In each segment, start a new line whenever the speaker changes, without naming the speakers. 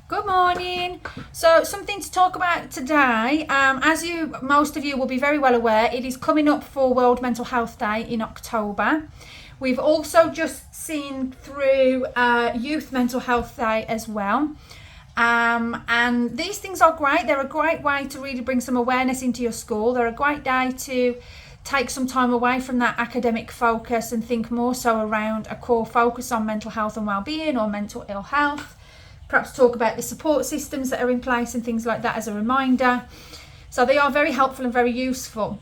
Good morning. So something to talk about today. Most of you will be very well aware, it is coming up for World Mental Health Day in October. We've also just seen through Youth Mental Health Day as well. And these things are great. They're a great way to really bring some awareness into your school. They're a great day to take some time away from that academic focus and think more so around a core focus on mental health and well-being or mental ill health. Perhaps talk about the support systems that are in place and things like that as a reminder. So they are very helpful and very useful.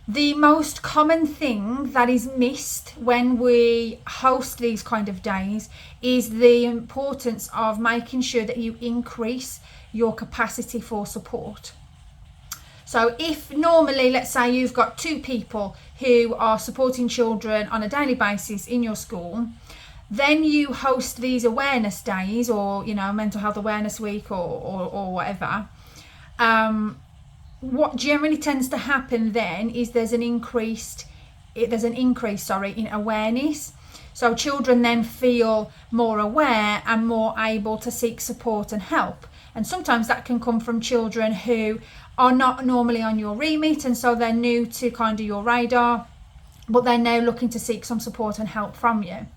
The most common thing that is missed when we host these kind of days is the importance of making sure that you increase your capacity for support. So if normally, let's say you've got 2 people who are supporting children on a daily basis in your school, then you host these awareness days or, mental health awareness week or whatever. What generally tends to happen then is there's an increase in awareness. So children then feel more aware and more able to seek support and help. And sometimes that can come from children who are not normally on your remit, and so they're new to kind of your radar, but they're now looking to seek some support and help from you.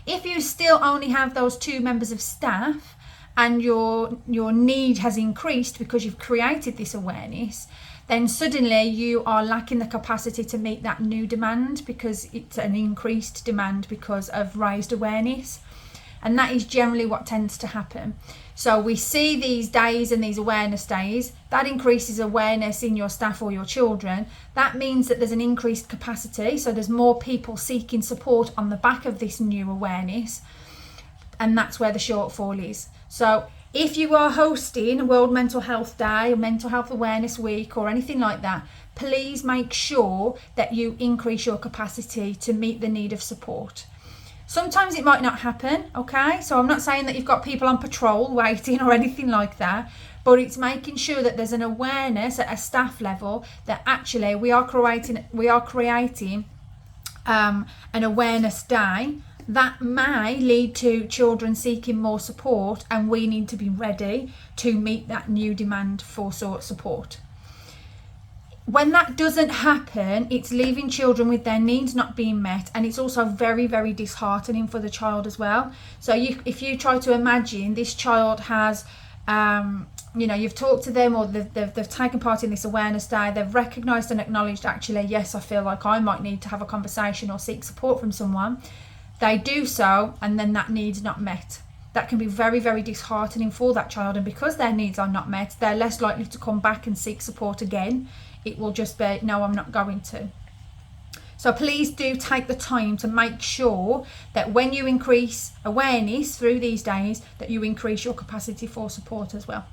If you still only have those 2 members of staff and your need has increased because you've created this awareness, then suddenly you are lacking the capacity to meet that new demand because it's an increased demand because of raised awareness. And that is generally what tends to happen. So we see these days and these awareness days, that increases awareness in your staff or your children. That means that there's an increased capacity. So there's more people seeking support on the back of this new awareness. And that's where the shortfall is. So if you are hosting World Mental Health Day, Mental Health Awareness Week or anything like that, please make sure that you increase your capacity to meet the need of support. Sometimes it might not happen, okay? So I'm not saying that you've got people on patrol waiting or anything like that, but it's making sure that there's an awareness at a staff level that actually we are creating an awareness day that may lead to children seeking more support, and we need to be ready to meet that new demand for support. When that doesn't happen, it's leaving children with their needs not being met, and it's also very, very disheartening for the child as well. So if you try to imagine this child has, you've talked to them or they've taken part in this awareness day, they've recognised and acknowledged, actually, yes, I feel like I might need to have a conversation or seek support from someone. They do so, and then that need's not met. That can be very, very disheartening for that child, and because their needs are not met, they're less likely to come back and seek support again. It will just be, no, I'm not going to. So please do take the time to make sure that when you increase awareness through these days, that you increase your capacity for support as well.